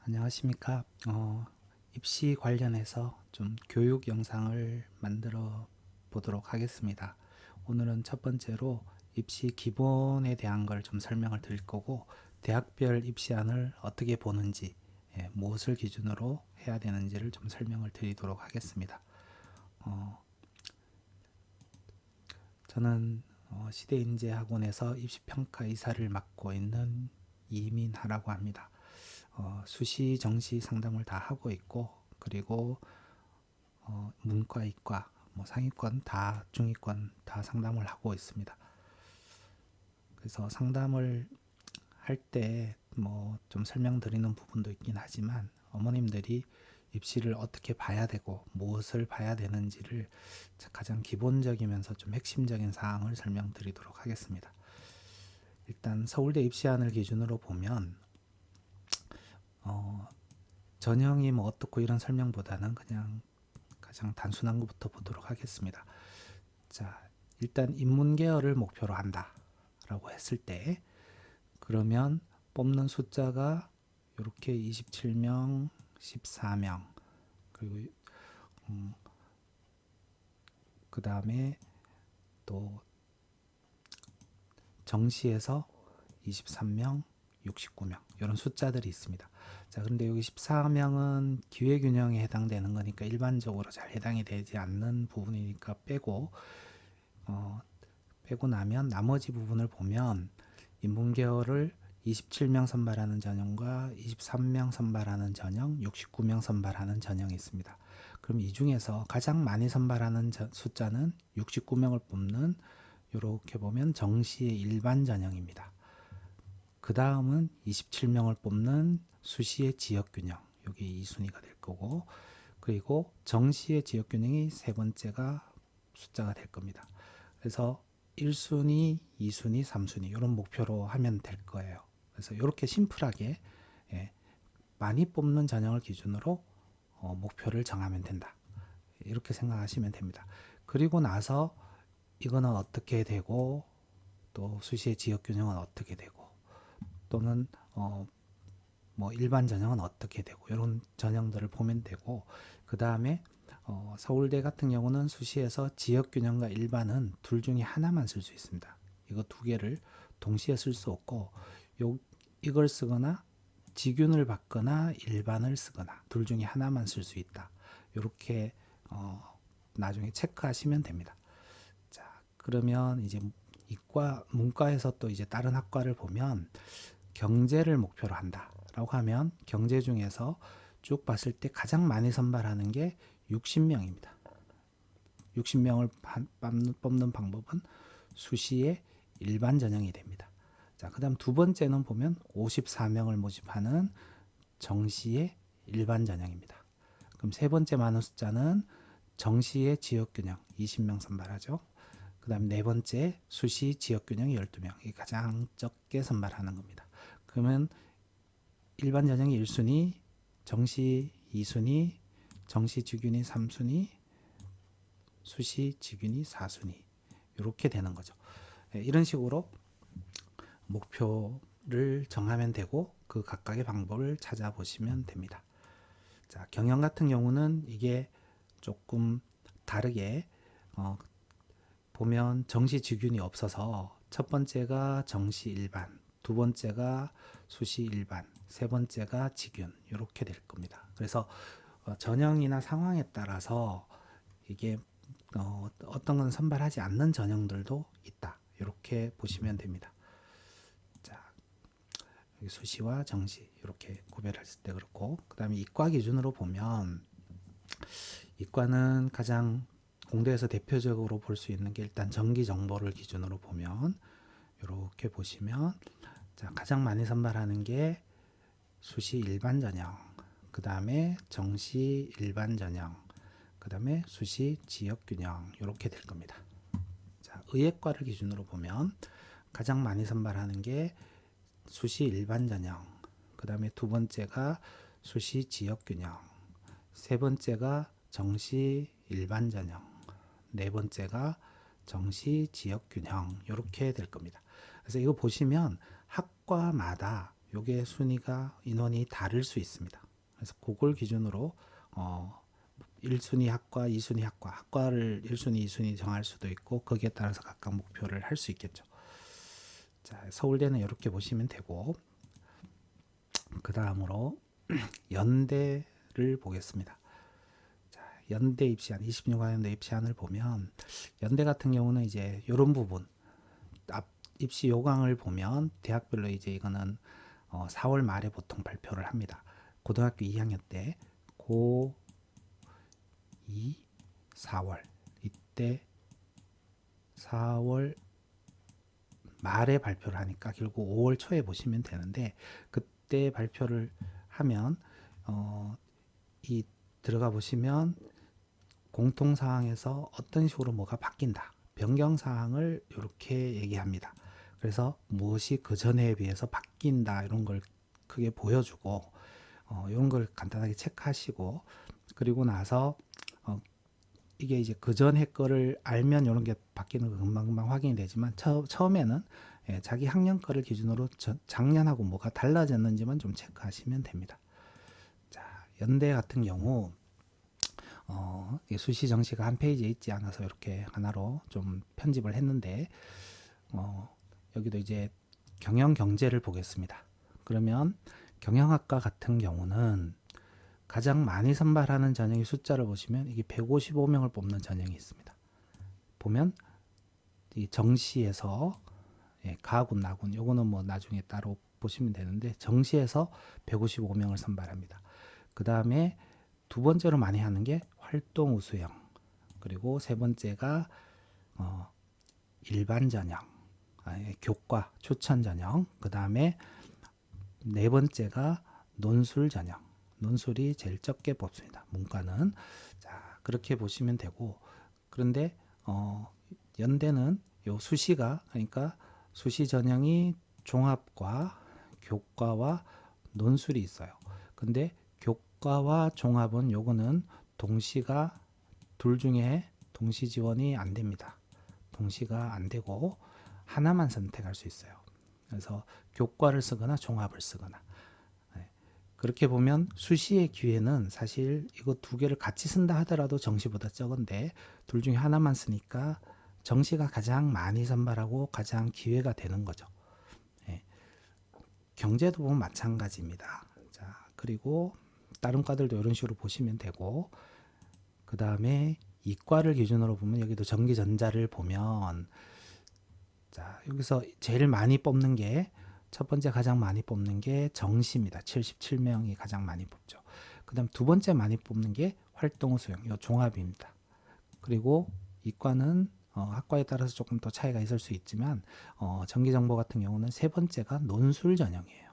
안녕하십니까. 입시 관련해서 좀 교육 영상을 만들어 보도록 하겠습니다. 오늘은 첫 번째로 입시 기본에 대한 걸 좀 설명을 드릴 거고, 대학별 입시안을 어떻게 보는지, 무엇을 기준으로 해야 되는지를 좀 설명을 드리도록 하겠습니다. 어, 저는 시대인재학원에서 입시평가 이사를 맡고 있는 이민하라고 합니다. 수시, 정시 상담을 다 하고 있고, 그리고 문과, 이과, 상위권 다, 중위권 다 상담을 하고 있습니다. 그래서 상담을 할 때 좀 설명드리는 부분도 있긴 하지만, 어머님들이 입시를 어떻게 봐야 되고 무엇을 봐야 되는지를 가장 기본적이면서 좀 핵심적인 사항을 설명드리도록 하겠습니다. 일단 서울대 입시안을 기준으로 보면 전형이 어떻고 이런 설명보다는 그냥 가장 단순한 것부터 보도록 하겠습니다. 자, 일단 인문계열을 목표로 한다 라고 했을 때, 그러면 뽑는 숫자가 이렇게 27명, 14명, 그리고 그 다음에 또 정시에서 23명, 69명 이런 숫자들이 있습니다. 자, 그런데 여기 14명은 기회균형에 해당되는 거니까 일반적으로 잘 해당이 되지 않는 부분이니까 빼고 나면 나머지 부분을 보면 인문계열을 27명 선발하는 전형과 23명 선발하는 전형, 69명 선발하는 전형이 있습니다. 그럼 이 중에서 가장 많이 선발하는 숫자는 69명을 뽑는, 이렇게 보면 정시의 일반 전형입니다. 그 다음은 27명을 뽑는 수시의 지역균형, 여기 2순위가 될 거고, 그리고 정시의 지역균형이 세 번째가 숫자가 될 겁니다. 그래서 1순위, 2순위, 3순위 이런 목표로 하면 될 거예요. 그래서 이렇게 심플하게 많이 뽑는 전형을 기준으로 목표를 정하면 된다. 이렇게 생각하시면 됩니다. 그리고 나서 이거는 어떻게 되고, 또 수시의 지역균형은 어떻게 되고, 또는 일반 전형은 어떻게 되고, 이런 전형들을 보면 되고, 그 다음에 서울대 같은 경우는 수시에서 지역균형과 일반은 둘 중에 하나만 쓸 수 있습니다. 이거 두 개를 동시에 쓸 수 없고, 이걸 쓰거나 지균을 받거나 일반을 쓰거나 둘 중에 하나만 쓸 수 있다. 이렇게 나중에 체크하시면 됩니다. 자, 그러면 이제 문과에서 또 이제 다른 학과를 보면 경제를 목표로 한다라고 하면 경제 중에서 쭉 봤을 때 가장 많이 선발하는 게 60명입니다. 60명을 뽑는 방법은 수시의 일반 전형이 됩니다. 자, 그 다음 두 번째는 보면 54명을 모집하는 정시의 일반 전형입니다. 그럼 세 번째 많은 숫자는 정시의 지역균형 20명 선발하죠. 그 다음 네 번째 수시 지역균형이 12명, 이 가장 적게 선발하는 겁니다. 그러면 일반 전형이 1순위, 정시 2순위, 정시 지균이 3순위, 수시 지균이 4순위 이렇게 되는 거죠. 이런 식으로 목표를 정하면 되고, 그 각각의 방법을 찾아보시면 됩니다. 자, 경영 같은 경우는 이게 조금 다르게 보면 정시 지균이 없어서 첫 번째가 정시 일반, 두 번째가 수시 일반, 세 번째가 지균 이렇게 될 겁니다. 그래서 전형이나 상황에 따라서 이게 어떤 건 선발하지 않는 전형들도 있다. 이렇게 보시면 됩니다. 자, 여기 수시와 정시 이렇게 구별했을 때 그렇고, 그 다음에 이과 기준으로 보면 이과는 가장 공대에서 대표적으로 볼 수 있는 게 일단 정기 정보를 기준으로 보면 이렇게 보시면, 자, 가장 많이 선발하는 게 수시 일반 전형, 그 다음에 정시 일반 전형, 그 다음에 수시 지역균형 이렇게 될 겁니다. 자, 의예과를 기준으로 보면 가장 많이 선발하는 게 수시 일반 전형, 그 다음에 두 번째가 수시 지역균형, 세 번째가 정시 일반 전형, 네 번째가 정시 지역균형 이렇게 될 겁니다. 그래서 이거 보시면 학과마다 요게 순위가 인원이 다를 수 있습니다. 그래서 그걸 기준으로 1순위 학과, 2순위 학과, 학과를 1순위, 2순위 정할 수도 있고 거기에 따라서 각각 목표를 할 수 있겠죠. 자, 서울대는 이렇게 보시면 되고 그 다음으로 연대를 보겠습니다. 자, 연대 입시안 26학년도 입시안을 보면 연대 같은 경우는 이제 이런 부분 앞 입시 요강을 보면 대학별로 이제 이거는 4월 말에 보통 발표를 합니다. 고등학교 2학년 때 고 2, 4월 이때 4월 말에 발표를 하니까 결국 5월 초에 보시면 되는데 그때 발표를 하면 이 들어가 보시면 공통사항에서 어떤 식으로 뭐가 바뀐다. 변경사항을 이렇게 얘기합니다. 그래서 무엇이 그 전에 비해서 바뀐다 이런 걸 크게 보여주고 이런 걸 간단하게 체크하시고 그리고 나서 이게 이제 그 전에 거를 알면 이런 게 바뀌는 거 금방금방 확인이 되지만 처음에는 자기 학년 거를 기준으로 작년하고 뭐가 달라졌는지만 좀 체크하시면 됩니다. 자, 연대 같은 경우 수시 정시가 한 페이지에 있지 않아서 이렇게 하나로 좀 편집을 했는데 여기도 이제 경영 경제를 보겠습니다. 그러면 경영학과 같은 경우는 가장 많이 선발하는 전형의 숫자를 보시면 이게 155명을 뽑는 전형이 있습니다. 보면 이 정시에서 가군, 나군 요거는 뭐 나중에 따로 보시면 되는데 정시에서 155명을 선발합니다. 그 다음에 두 번째로 많이 하는 게 활동 우수형 그리고 세 번째가 일반 전형 교과 추천 전형 그 다음에 네 번째가 논술 전형 논술이 제일 적게 뽑습니다. 문과는 자 그렇게 보시면 되고 그런데 연대는 요 수시가 그러니까 수시 전형이 종합과 교과와 논술이 있어요. 근데 교과와 종합은 요거는 동시가 둘 중에 동시 지원이 안 됩니다. 동시가 안 되고 하나만 선택할 수 있어요. 그래서 교과를 쓰거나 종합을 쓰거나 그렇게 보면 수시의 기회는 사실 이거 두 개를 같이 쓴다 하더라도 정시보다 적은데 둘 중에 하나만 쓰니까 정시가 가장 많이 선발하고 가장 기회가 되는 거죠. 경제도 보면 마찬가지입니다. 자, 그리고 다른 과들도 이런 식으로 보시면 되고 그 다음에 이과를 기준으로 보면 여기도 전기전자를 보면 자 여기서 제일 많이 뽑는 게 첫 번째 가장 많이 뽑는 게 정시입니다. 77명이 가장 많이 뽑죠. 그 다음 두 번째 많이 뽑는 게 활동 수용, 이 종합입니다. 그리고 이과는 학과에 따라서 조금 더 차이가 있을 수 있지만 전기정보 같은 경우는 세 번째가 논술 전형이에요.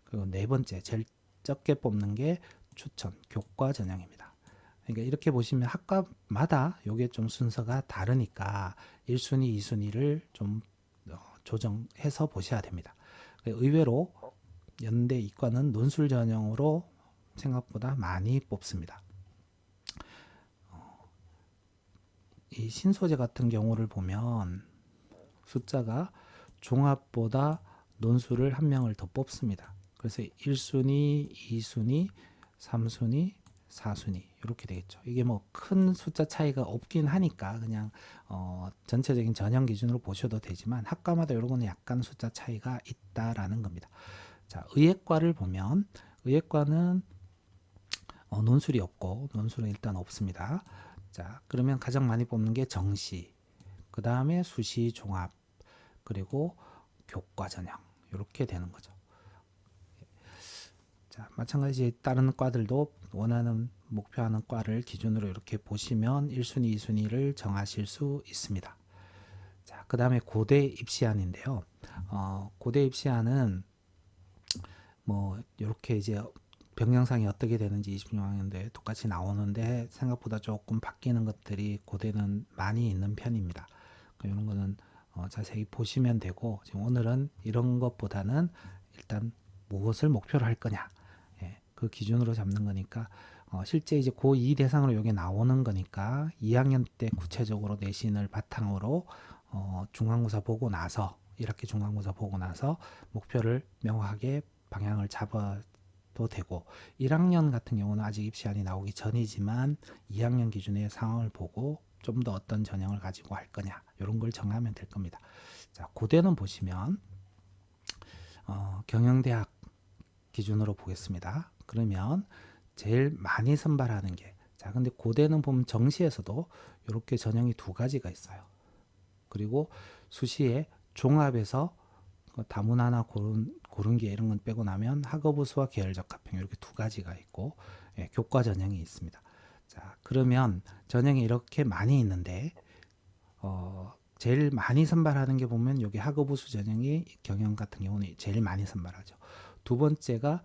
그리고 네 번째 제일 적게 뽑는 게 추천, 교과 전형입니다. 그러니까 이렇게 보시면 학과마다 이게 좀 순서가 다르니까 1순위, 2순위를 좀 조정해서 보셔야 됩니다. 의외로 연대 이과는 논술 전형으로 생각보다 많이 뽑습니다. 이 신소재 같은 경우를 보면 숫자가 종합보다 논술을 한 명을 더 뽑습니다. 그래서 1순위, 2순위, 3순위, 4순위 이렇게 되겠죠. 이게 뭐 큰 숫자 차이가 없긴 하니까 그냥 전체적인 전형 기준으로 보셔도 되지만 학과마다 이런 거는 약간 숫자 차이가 있다라는 겁니다. 자, 의예과를 보면 의예과는 논술이 없고 논술은 일단 없습니다. 자, 그러면 가장 많이 뽑는 게 정시, 그 다음에 수시 종합, 그리고 교과 전형 이렇게 되는 거죠. 자, 마찬가지 다른 과들도 원하는 목표하는 과를 기준으로 이렇게 보시면 1순위, 2순위를 정하실 수 있습니다. 자, 그 다음에 고대 입시안인데요. 고대 입시안은 뭐 이렇게 이제 변경상이 어떻게 되는지 26학년도에 똑같이 나오는데 생각보다 조금 바뀌는 것들이 고대는 많이 있는 편입니다. 이런 거는 자세히 보시면 되고 지금 오늘은 이런 것보다는 일단 무엇을 목표로 할 거냐 그 기준으로 잡는 거니까 실제 이제 고2 대상으로 이게 나오는 거니까 2학년 때 구체적으로 내신을 바탕으로 중간고사 보고 나서 1학기 중간고사 보고 나서 목표를 명확하게 방향을 잡아도 되고, 1학년 같은 경우는 아직 입시안이 나오기 전이지만 2학년 기준의 상황을 보고 좀 더 어떤 전형을 가지고 할 거냐 이런 걸 정하면 될 겁니다. 자, 고대는 보시면 경영대학 기준으로 보겠습니다. 그러면 제일 많이 선발하는 게, 자, 근데 고대는 보면 정시에서도 이렇게 전형이 두 가지가 있어요. 그리고 수시에 종합에서 다문 하나 고른 게 이런 건 빼고 나면 학업우수와 계열적합형 이렇게 두 가지가 있고, 예, 교과 전형이 있습니다. 자, 그러면 전형이 이렇게 많이 있는데 제일 많이 선발하는 게 보면 여기 학업우수 전형이 경영 같은 경우는 제일 많이 선발하죠. 두 번째가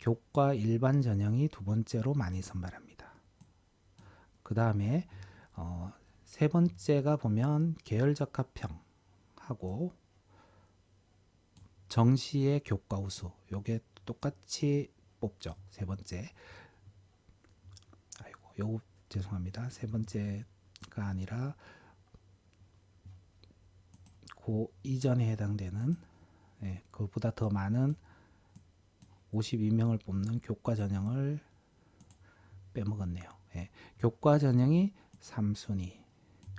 교과 일반 전형이 두 번째로 많이 선발합니다. 그 다음에 세 번째가 보면 계열적합형하고 정시의 교과 우수, 요게 똑같이 뽑죠. 세 번째. 아이고, 요 죄송합니다. 세 번째가 아니라 그 이전에 해당되는, 예, 그보다 더 많은 52명을 뽑는 교과 전형을 빼먹었네요. 예, 교과 전형이 3순위,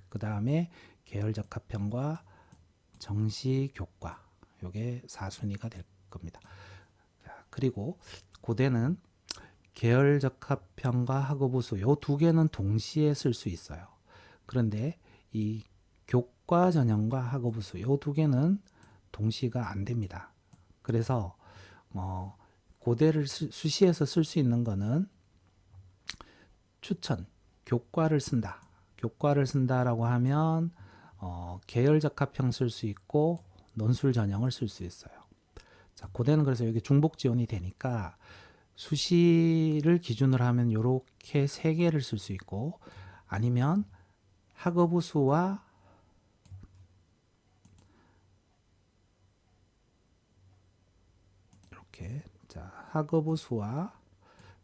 그 다음에 계열적합형과 정시 교과, 요게 4순위가 될 겁니다. 자, 그리고 고대는 계열적합형과 학업우수 요 두 개는 동시에 쓸 수 있어요. 그런데 이 교과 전형과 학업우수 요 두 개는 동시가 안 됩니다. 그래서 고대를 수시에서 쓸 수 있는 거는 추천, 교과를 쓴다. 교과를 쓴다라고 하면 계열적합형 쓸 수 있고 논술 전형을 쓸 수 있어요. 자, 고대는 그래서 여기 중복 지원이 되니까 수시를 기준으로 하면 이렇게 세 개를 쓸 수 있고, 아니면 학업우수와 이렇게, 자, 학업우수와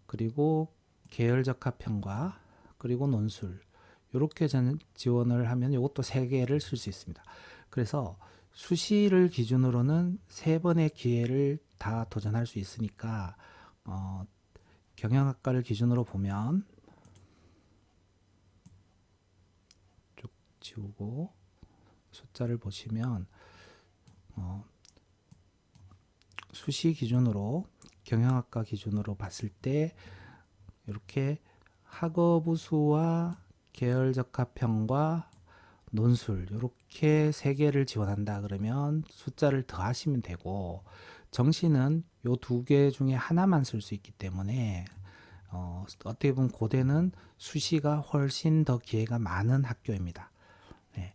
그리고 계열적합형과 그리고 논술 이렇게 지원을 하면 이것도 세 개를 쓸 수 있습니다. 그래서 수시를 기준으로는 세 번의 기회를 다 도전할 수 있으니까 경영학과를 기준으로 보면 쭉 지우고 숫자를 보시면 수시 기준으로 경영학과 기준으로 봤을 때 이렇게 학업우수와 계열적합형과 논술 이렇게 세 개를 지원한다 그러면 숫자를 더 하시면 되고, 정시는 요 두 개 중에 하나만 쓸 수 있기 때문에 어떻게 보면 고대는 수시가 훨씬 더 기회가 많은 학교입니다. 네.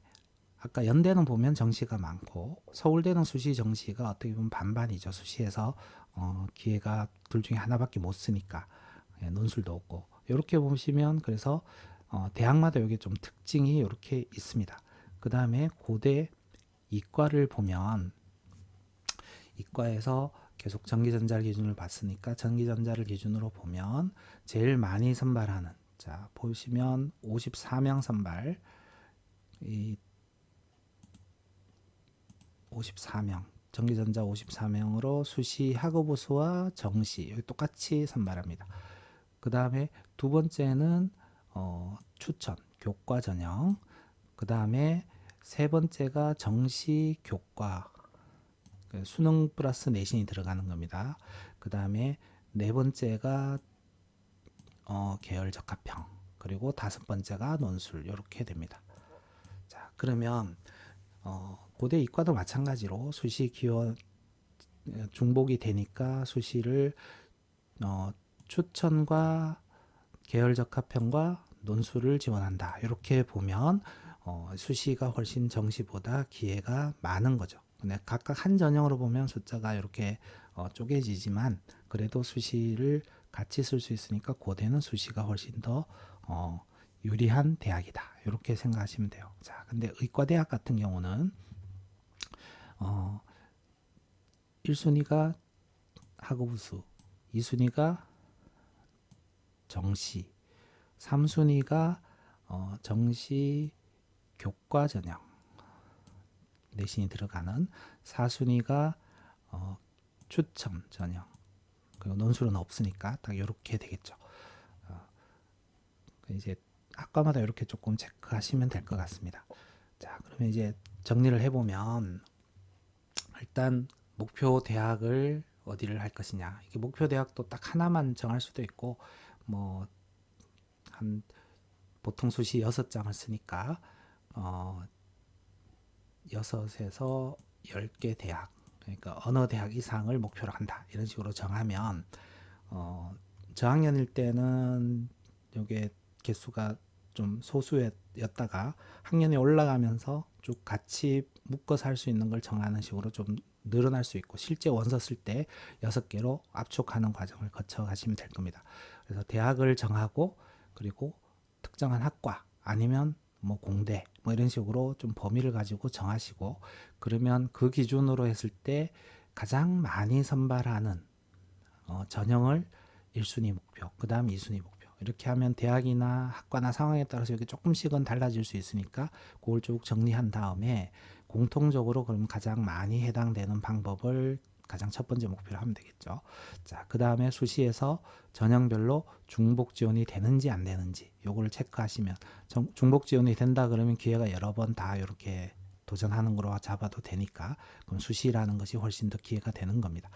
아까 연대는 보면 정시가 많고 서울대는 수시 정시가 어떻게 보면 반반이죠. 수시에서 기회가 둘 중에 하나밖에 못 쓰니까, 예, 논술도 없고 이렇게 보시면, 그래서 대학마다 여기 좀 특징이 이렇게 있습니다. 그 다음에 고대 이과를 보면 이과에서 계속 전기전자를 기준으로 봤으니까 전기전자를 기준으로 보면 제일 많이 선발하는, 자 보시면 54명 선발, 이 54명 전기전자 54명으로 수시 학업우수와 정시 여기 똑같이 선발합니다. 그 다음에 두 번째는 추천 교과 전형, 그 다음에 세 번째가 정시 교과, 수능 플러스 내신이 들어가는 겁니다. 그 다음에 네 번째가 계열 적합형, 그리고 다섯 번째가 논술 이렇게 됩니다. 자, 그러면 고대 이과도 마찬가지로 수시 기원 중복이 되니까 수시를 추천과 계열 적합형과 논술을 지원한다. 이렇게 보면 수시가 훨씬 정시보다 기회가 많은 거죠. 근데 각각 한 전형으로 보면 숫자가 이렇게 쪼개지지만 그래도 수시를 같이 쓸 수 있으니까 고대는 수시가 훨씬 더 유리한 대학이다. 이렇게 생각하시면 돼요. 자, 근데 의과대학 같은 경우는 1순위가 학업우수, 2순위가 정시, 3순위가 정시 교과 전형, 내신이 들어가는 4순위가 추첨 전형, 그리고 논술은 없으니까 딱 이렇게 되겠죠. 이제 학과마다 이렇게 조금 체크하시면 될 것 같습니다. 자, 그러면 이제 정리를 해보면 일단 목표 대학을 어디를 할 것이냐. 이게 목표 대학도 딱 하나만 정할 수도 있고 뭐 한 보통 수시 6장을 쓰니까 6에서 10개 대학, 그러니까 어느 대학 이상을 목표로 한다 이런 식으로 정하면 저학년일 때는 이게 개수가 좀 소수였다가 학년이 올라가면서 쭉 같이 묶어서 할 수 있는 걸 정하는 식으로 좀 늘어날 수 있고, 실제 원서 쓸 때 6개로 압축하는 과정을 거쳐 가시면 될 겁니다. 그래서 대학을 정하고, 그리고 특정한 학과 아니면 뭐 공대 뭐 이런 식으로 좀 범위를 가지고 정하시고, 그러면 그 기준으로 했을 때 가장 많이 선발하는 전형을 1순위 목표, 그 다음 2순위 목표, 이렇게 하면 대학이나 학과나 상황에 따라서 이렇게 조금씩은 달라질 수 있으니까 그걸 쭉 정리한 다음에 공통적으로 그럼 가장 많이 해당되는 방법을 가장 첫 번째 목표로 하면 되겠죠. 자, 그 다음에 수시에서 전형별로 중복 지원이 되는지 안 되는지 요거를 체크하시면, 중복 지원이 된다 그러면 기회가 여러 번 다 이렇게 도전하는 거로 잡아도 되니까 그럼 수시라는 것이 훨씬 더 기회가 되는 겁니다.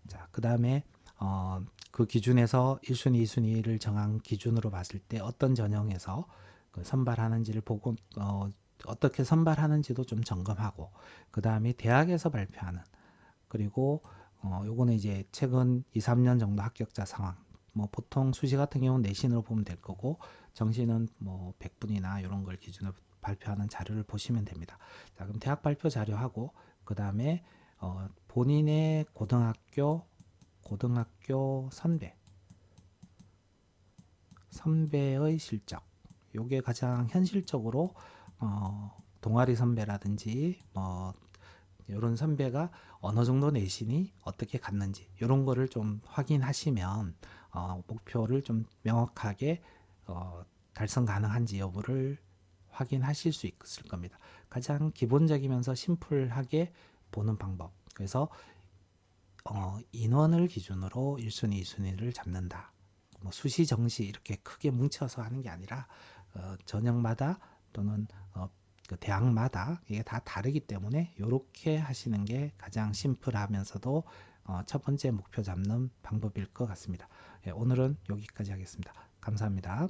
자, 그 다음에 그 기준에서 1순위, 2순위를 정한 기준으로 봤을 때 어떤 전형에서 그 선발하는지를 보고 어떻게 선발하는지도 좀 점검하고, 그 다음에 대학에서 발표하는, 그리고 요거는 이제 최근 2, 3년 정도 합격자 상황, 뭐 보통 수시 같은 경우는 내신으로 보면 될 거고, 정시는 뭐 100분이나 이런 걸 기준으로 발표하는 자료를 보시면 됩니다. 자, 그럼 대학 발표 자료하고, 그 다음에 본인의 고등학교 선배의 실적, 요게 가장 현실적으로 동아리 선배라든지 뭐 이런 선배가 어느 정도 내신이 어떻게 갔는지 이런 거를 좀 확인하시면 목표를 좀 명확하게 달성 가능한지 여부를 확인하실 수 있을 겁니다. 가장 기본적이면서 심플하게 보는 방법. 그래서 인원을 기준으로 1순위, 2순위를 잡는다. 뭐 수시, 정시 이렇게 크게 뭉쳐서 하는 게 아니라 전형마다 또는 그 대학마다 이게 다 다르기 때문에 이렇게 하시는 게 가장 심플하면서도 첫 번째 목표 잡는 방법일 것 같습니다. 예, 오늘은 여기까지 하겠습니다. 감사합니다.